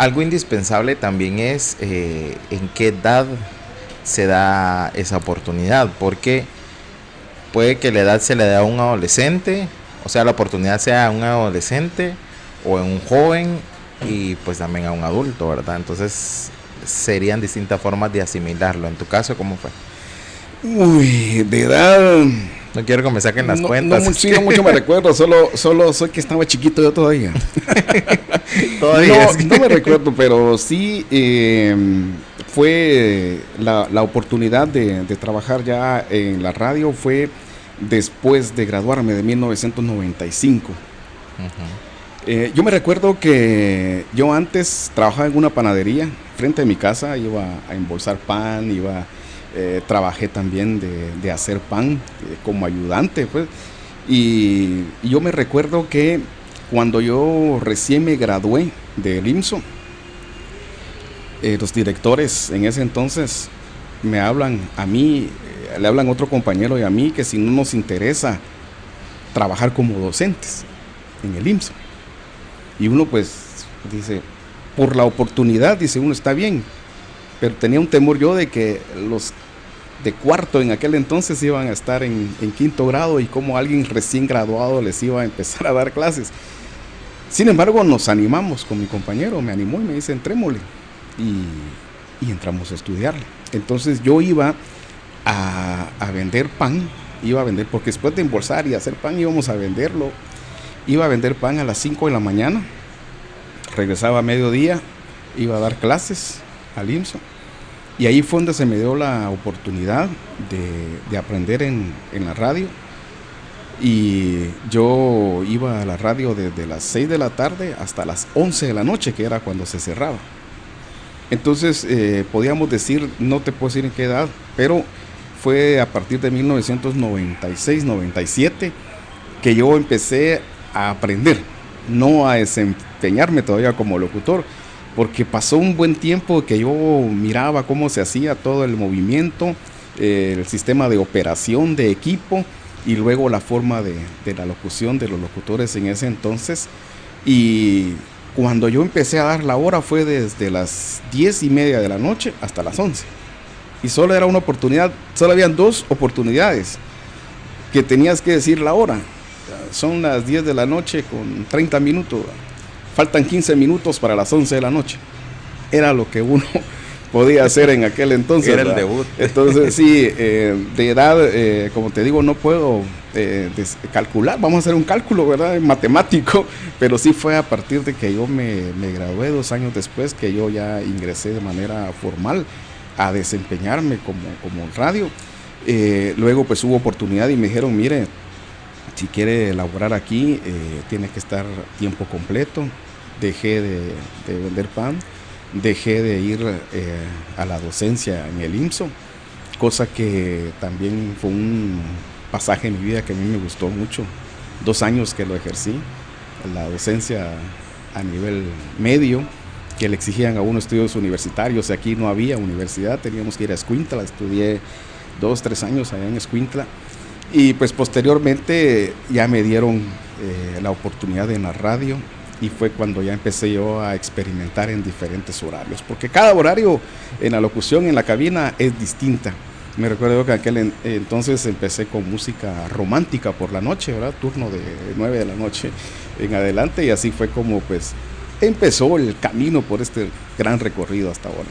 Algo indispensable también es en qué edad se da esa oportunidad, porque puede que la edad se le dé a un adolescente, o sea, la oportunidad sea a un adolescente o a un joven y pues también a un adulto, ¿verdad? Entonces serían distintas formas de asimilarlo. En tu caso, ¿cómo fue? Uy, de edad. No quiero que me saquen las No, no, cuentas. sí, no mucho me recuerdo, solo soy que estaba chiquito yo todavía. Todavía es No me recuerdo, pero sí fue la oportunidad de trabajar ya en la radio fue después de graduarme de 1995. Yo me recuerdo que yo antes trabajaba en una panadería frente a mi casa, iba a embolsar pan, trabajé también de hacer pan como ayudante, pues. Y yo me recuerdo que cuando yo recién me gradué del IMSO, los directores en ese entonces me hablan a mí, le hablan a otro compañero y a mí que si no nos interesa trabajar como docentes en el IMSO. Y uno pues dice, por la oportunidad, dice uno, está bien, pero tenía un temor yo de que los de cuarto en aquel entonces iban a estar en quinto grado y como alguien recién graduado les iba a empezar a dar clases. Sin embargo, nos animamos con mi compañero, me animó y me dice, entrémosle. Y entramos a estudiar. Entonces yo iba a vender pan, porque después de embolsar y hacer pan íbamos a venderlo. Iba a vender pan a las 5 de la mañana, regresaba a mediodía, iba a dar clases al IMSO. Y ahí fue donde se me dio la oportunidad de aprender en la radio. Y yo iba a la radio desde las 6 de la tarde hasta las 11 de la noche, que era cuando se cerraba. Entonces, podíamos decir, no te puedo decir en qué edad, pero fue a partir de 1996-97 que yo empecé a aprender, no a desempeñarme todavía como locutor, porque pasó un buen tiempo que yo miraba cómo se hacía todo el movimiento, el sistema de operación de equipo y luego la forma de la locución de los locutores en ese entonces. Y cuando yo empecé a dar la hora fue desde las 10:30 de la noche hasta las 11. Y solo era una oportunidad, solo habían 2 oportunidades que tenías que decir la hora. Son las 10 de la noche con 30 minutos. Faltan 15 minutos para las 11 de la noche. Era lo que uno podía hacer en aquel entonces. Era el debut. Entonces, sí, de edad, como te digo, no puedo calcular. Vamos a hacer un cálculo, ¿verdad? Matemático. Pero sí fue a partir de que yo me gradué 2 años después que yo ya ingresé de manera formal a desempeñarme como radio. Luego, pues hubo oportunidad y me dijeron, mire, si quiere laborar aquí, tiene que estar tiempo completo. Dejé de vender pan, dejé de ir a la docencia en el IMSO, cosa que también fue un pasaje en mi vida que a mí me gustó mucho. 2 años que lo ejercí, la docencia a nivel medio, que le exigían a uno estudios universitarios. Aquí no había universidad, teníamos que ir a Escuintla. Estudié 2-3 años allá en Escuintla. Y pues posteriormente ya me dieron la oportunidad en la radio y fue cuando ya empecé yo a experimentar en diferentes horarios, porque cada horario en la locución, en la cabina, es distinta. Me recuerdo que aquel entonces empecé con música romántica por la noche, ¿verdad? Turno de 9 de la noche en adelante, y así fue como pues empezó el camino por este gran recorrido hasta ahora.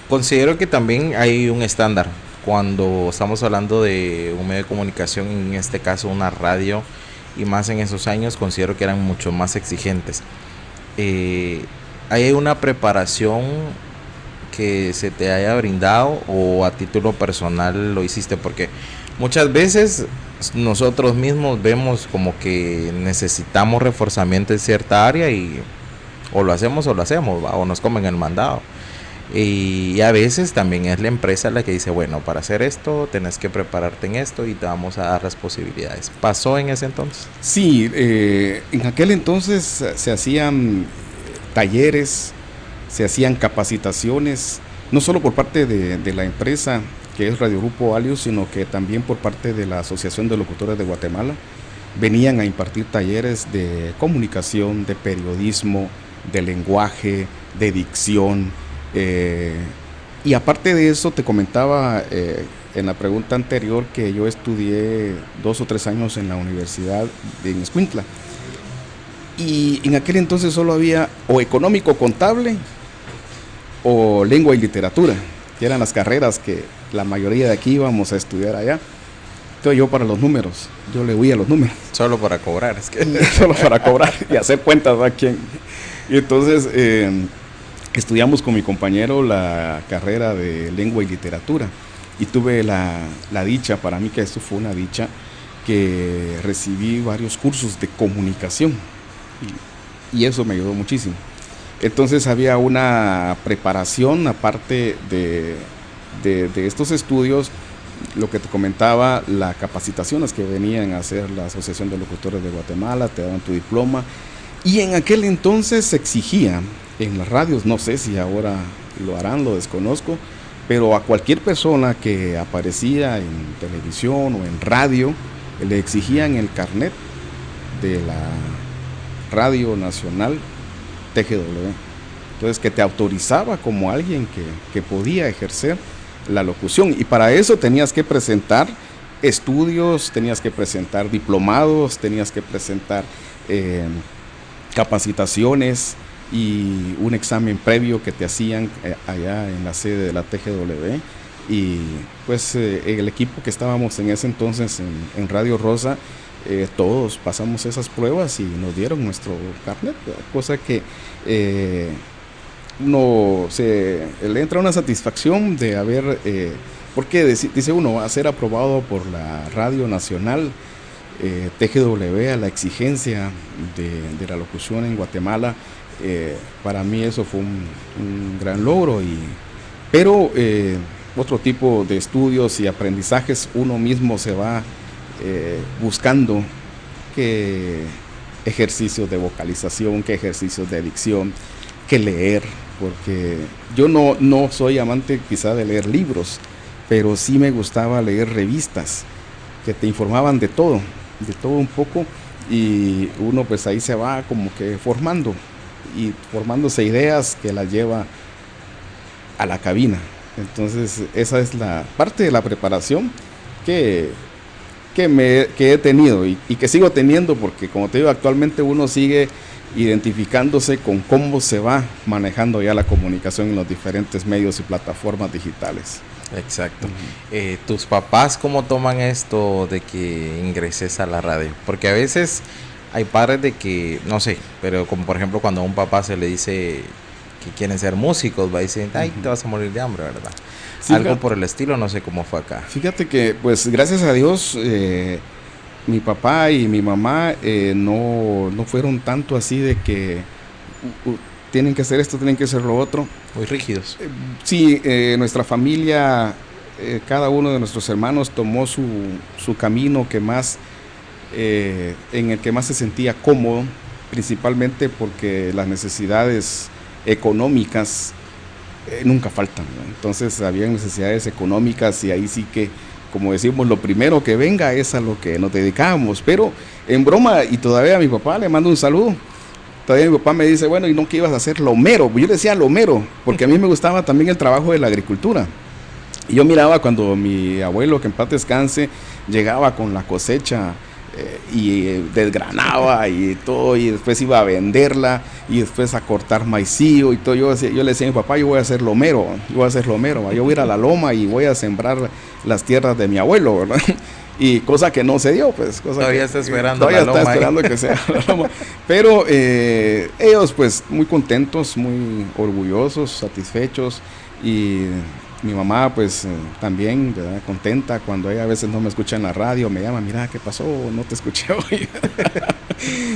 Considero que también hay un estándar cuando estamos hablando de un medio de comunicación, en este caso una radio, y más en esos años considero que eran mucho más exigentes. ¿Hay una preparación que se te haya brindado o a título personal lo hiciste? Porque muchas veces nosotros mismos vemos como que necesitamos reforzamiento en cierta área y o lo hacemos, ¿va? O nos comen el mandado. Y a veces también es la empresa la que dice, bueno, para hacer esto tenés que prepararte en esto y te vamos a dar las posibilidades. ¿Pasó en ese entonces? Sí, en aquel entonces se hacían talleres, se hacían capacitaciones, no solo por parte de la empresa que es Radio Grupo Alius, sino que también por parte de la Asociación de Locutores de Guatemala. Venían a impartir talleres de comunicación, de periodismo, de lenguaje, de dicción. Y aparte de eso, te comentaba en la pregunta anterior que yo estudié 2 o 3 años en la universidad en Escuintla. Y en aquel entonces solo había o económico contable o lengua y literatura, que eran las carreras que la mayoría de aquí íbamos a estudiar allá. Entonces yo para los números, yo le huía a los números. Solo para cobrar, es que... Solo para cobrar y hacer cuentas, ¿verdad? ¿Quién? Y entonces estudiamos con mi compañero la carrera de lengua y literatura. Y tuve la dicha, para mí que esto fue una dicha, que recibí varios cursos de comunicación. Y eso me ayudó muchísimo. Entonces había una preparación, aparte de estos estudios, lo que te comentaba, las capacitaciones que venían a hacer la Asociación de Locutores de Guatemala, te daban tu diploma. Y en aquel entonces se exigía en las radios, no sé si ahora lo harán, lo desconozco, pero a cualquier persona que aparecía en televisión o en radio, le exigían el carnet de la Radio Nacional TGW. Entonces, que te autorizaba como alguien que podía ejercer la locución. Y para eso tenías que presentar estudios, tenías que presentar diplomados, tenías que presentar capacitaciones y un examen previo que te hacían allá en la sede de la TGW. Y pues el equipo que estábamos en ese entonces en Radio Rosa, todos pasamos esas pruebas y nos dieron nuestro carnet, cosa que le entra una satisfacción de haber, porque dice uno, va a ser aprobado por la Radio Nacional TGW a la exigencia de la locución en Guatemala. Para mí eso fue un gran logro, pero otro tipo de estudios y aprendizajes uno mismo se va buscando, que ejercicios de vocalización, que ejercicios de dicción, que leer, porque yo no soy amante quizá de leer libros, pero sí me gustaba leer revistas que te informaban de todo un poco, y uno pues ahí se va como que formándose ideas que las lleva a la cabina. Entonces esa es la parte de la preparación que he tenido y que sigo teniendo, porque como te digo, actualmente uno sigue identificándose con cómo se va manejando ya la comunicación en los diferentes medios y plataformas digitales. Exacto. ¿Tus papás cómo toman esto de que ingreses a la radio? Porque a veces hay padres de que, no sé, pero como por ejemplo cuando a un papá se le dice que quieren ser músicos, va a decir, ay, te vas a morir de hambre, ¿verdad? Sí, algo por el estilo, no sé cómo fue acá. Fíjate que, pues, gracias a Dios, mi papá y mi mamá no fueron tanto así de que tienen que hacer esto, tienen que hacer lo otro. Muy rígidos. Sí, nuestra familia, cada uno de nuestros hermanos tomó su camino que más, en el que más se sentía cómodo, principalmente porque las necesidades económicas nunca faltan, ¿no? Entonces había necesidades económicas y ahí sí que, como decimos, lo primero que venga es a lo que nos dedicábamos. Pero en broma, y todavía a mi papá le mando un saludo, todavía mi papá me dice, bueno, ¿y no que ibas a hacer lomero? Yo le decía lomero, porque a mí me gustaba también el trabajo de la agricultura. Y yo miraba cuando mi abuelo, que en paz descanse, llegaba con la cosecha y desgranaba y todo, y después iba a venderla y después a cortar maicillo y todo. Yo le decía a mi papá, yo voy a hacer lomero, yo voy a ir a la loma y voy a sembrar las tierras de mi abuelo, ¿verdad? Y cosa que no se dio, pues. Todavía está esperando todavía la loma. Está esperando que sea la loma. Pero ellos pues muy contentos, muy orgullosos, satisfechos, y mi mamá pues también, ¿verdad?, contenta cuando ella a veces no me escucha en la radio, me llama, mira, ¿qué pasó? No te escuché hoy.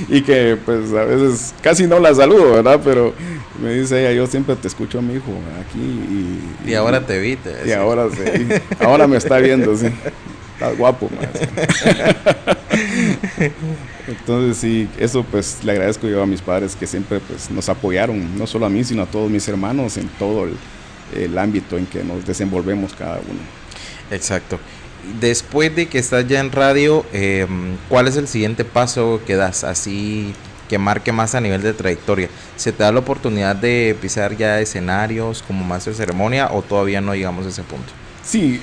Y que pues a veces casi no la saludo, ¿verdad? Pero me dice ella, yo siempre te escucho, mi hijo, aquí. Y ahora te vi. Y ahora sí, ahora me está viendo, sí. Estás guapo, Entonces sí, eso pues le agradezco yo a mis padres, que siempre pues nos apoyaron, no solo a mí, sino a todos mis hermanos en todo el ámbito en que nos desenvolvemos cada uno. Exacto. Después de que estás ya en radio, ¿cuál es el siguiente paso que das? Así que marque más a nivel de trayectoria. ¿Se te da la oportunidad de pisar ya escenarios como maestro de ceremonia o todavía no llegamos a ese punto? Sí,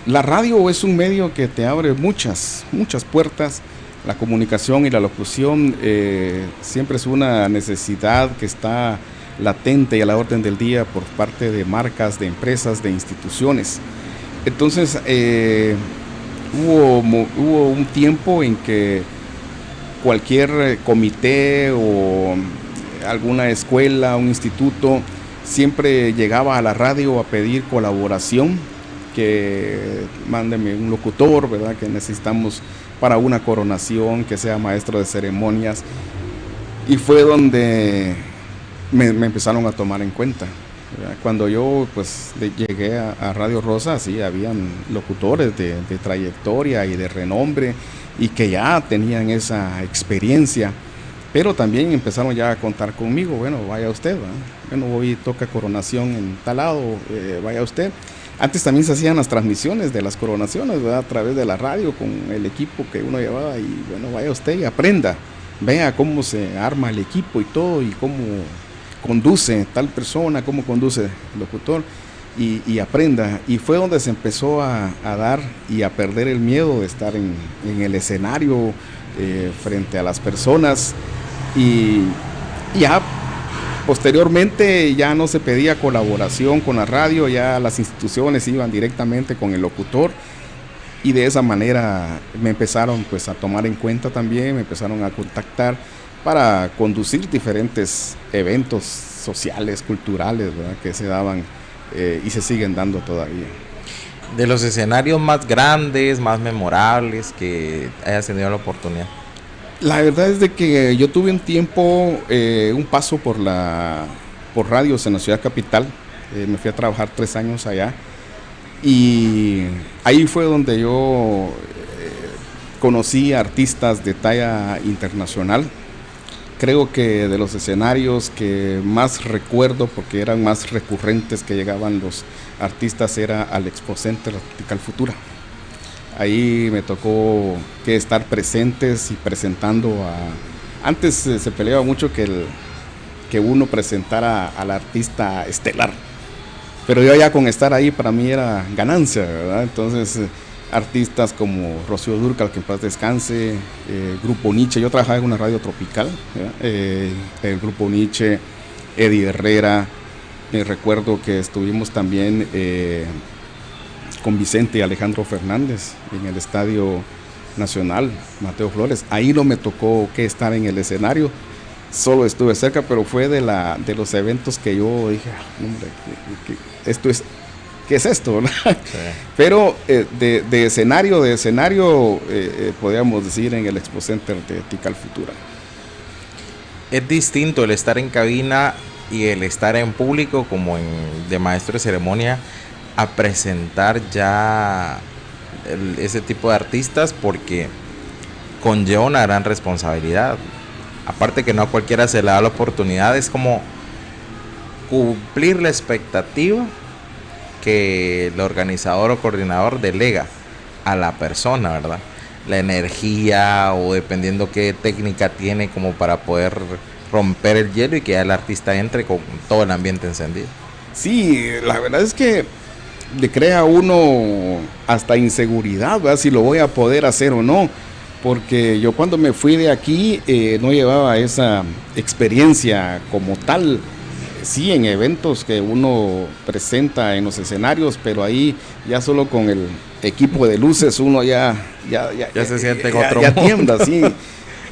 la radio es un medio que te abre muchas puertas. La comunicación y la locución siempre es una necesidad que está latente y a la orden del día por parte de marcas, de empresas, de instituciones. Entonces, hubo un tiempo en que cualquier comité o alguna escuela, un instituto, siempre llegaba a la radio a pedir colaboración, que mándeme un locutor, ¿verdad? Que necesitamos para una coronación, que sea maestro de ceremonias. Y fue donde me empezaron a tomar en cuenta. Cuando yo pues llegué a Radio Rosa, sí, habían locutores de trayectoria y de renombre y que ya tenían esa experiencia, pero también empezaron ya a contar conmigo. Bueno, vaya usted, ¿verdad? Bueno, hoy toca coronación en tal lado, vaya usted. Antes también se hacían las transmisiones de las coronaciones, ¿verdad? A través de la radio con el equipo que uno llevaba, y bueno, vaya usted y aprenda, vea cómo se arma el equipo y todo, y cómo conduce tal persona, cómo conduce el locutor, y aprenda. Y fue donde se empezó a dar y a perder el miedo de estar en el escenario frente a las personas, y ya posteriormente ya no se pedía colaboración con la radio, ya las instituciones iban directamente con el locutor, y de esa manera me empezaron pues a tomar en cuenta también, me empezaron a contactar para conducir diferentes eventos sociales, culturales, ¿verdad? Que se daban y se siguen dando todavía. De los escenarios más grandes, más memorables que hayas tenido la oportunidad. La verdad es de que yo tuve un tiempo, un paso por radios en la ciudad capital. Me fui a trabajar 3 años allá, y ahí fue donde yo conocí a artistas de talla internacional. Creo que de los escenarios que más recuerdo, porque eran más recurrentes que llegaban los artistas, era al Expo Center Tical Futura. Ahí me tocó que estar presentes y presentando Antes se peleaba mucho que uno presentara al artista estelar, pero yo ya con estar ahí para mí era ganancia, ¿verdad? Entonces, artistas como Rocío Dúrcal, que en paz descanse, Grupo Nietzsche, yo trabajaba en una radio tropical, el Grupo Nietzsche, Eddie Herrera, recuerdo que estuvimos también con Vicente y Alejandro Fernández en el Estadio Nacional Mateo Flores. Ahí no me tocó que estar en el escenario, solo estuve cerca, pero fue de los eventos que yo dije, hombre, ¿qué es esto? Sí. Pero de escenario, podríamos decir en el Expo Center de Tical Futura. Es distinto el estar en cabina y el estar en público como de maestro de ceremonia a presentar ya ese tipo de artistas, porque conlleva una gran responsabilidad. Aparte que no a cualquiera se le da la oportunidad, es como cumplir la expectativa que el organizador o coordinador delega a la persona, ¿verdad? La energía, o dependiendo qué técnica tiene como para poder romper el hielo y que ya el artista entre con todo el ambiente encendido. Sí, la verdad es que le crea a uno hasta inseguridad, ¿verdad? Si lo voy a poder hacer o no, porque yo cuando me fui de aquí no llevaba esa experiencia como tal. Sí, en eventos que uno presenta en los escenarios, pero ahí ya solo con el equipo de luces uno ya se siente en otro mundo. Tiembla, sí.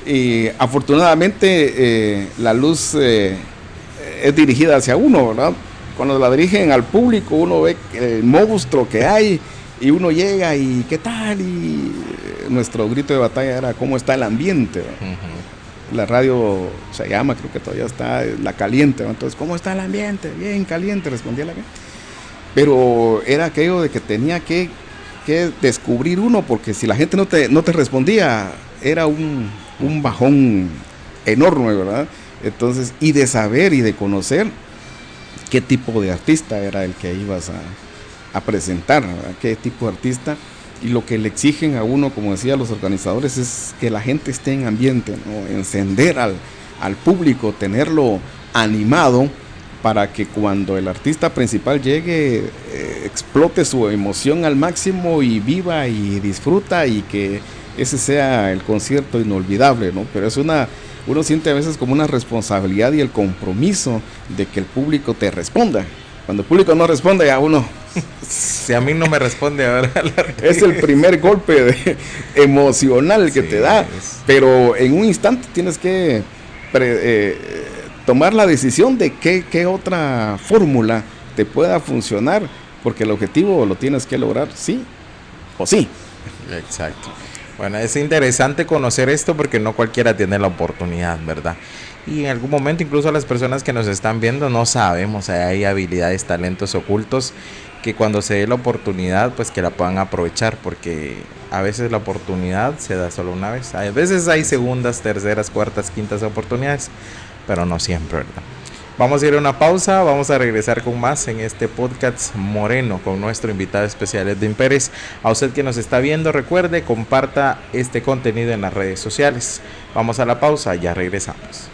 Y afortunadamente la luz es dirigida hacia uno, ¿verdad? Cuando la dirigen al público, uno ve el monstruo que hay y uno llega y ¿qué tal? Y nuestro grito de batalla era ¿cómo está el ambiente? Uh-huh. La radio se llama, creo que todavía está, La Caliente, ¿no? Entonces, ¿cómo está el ambiente? Bien caliente, respondía la gente. Pero era aquello de que tenía que descubrir uno, porque si la gente no te respondía, era un bajón enorme, ¿verdad? Entonces, y de saber y de conocer qué tipo de artista era el que ibas a presentar, ¿verdad? Qué tipo de artista. Y lo que le exigen a uno, como decía los organizadores, es que la gente esté en ambiente, ¿no? Encender al público, tenerlo animado para que cuando el artista principal llegue explote su emoción al máximo y viva y disfruta y que ese sea el concierto inolvidable, ¿no? Pero uno siente a veces como una responsabilidad y el compromiso de que el público te responda. Cuando el público no responde, a uno... Si a mí no me responde ahora, es el primer golpe emocional que te da, pero en un instante tienes que tomar la decisión de qué otra fórmula te pueda funcionar, porque el objetivo lo tienes que lograr sí o sí. Exacto. Bueno, es interesante conocer esto porque no cualquiera tiene la oportunidad, ¿verdad? Y en algún momento incluso las personas que nos están viendo no sabemos, hay habilidades, talentos ocultos que cuando se dé la oportunidad pues que la puedan aprovechar, porque a veces la oportunidad se da solo una vez. A veces hay segundas, terceras, cuartas, quintas oportunidades, pero no siempre, ¿verdad? Vamos a ir a una pausa, vamos a regresar con más en este podcast Moreno con nuestro invitado especial Edwin Pérez. A usted que nos está viendo, recuerde, comparta este contenido en las redes sociales. Vamos a la pausa, ya regresamos.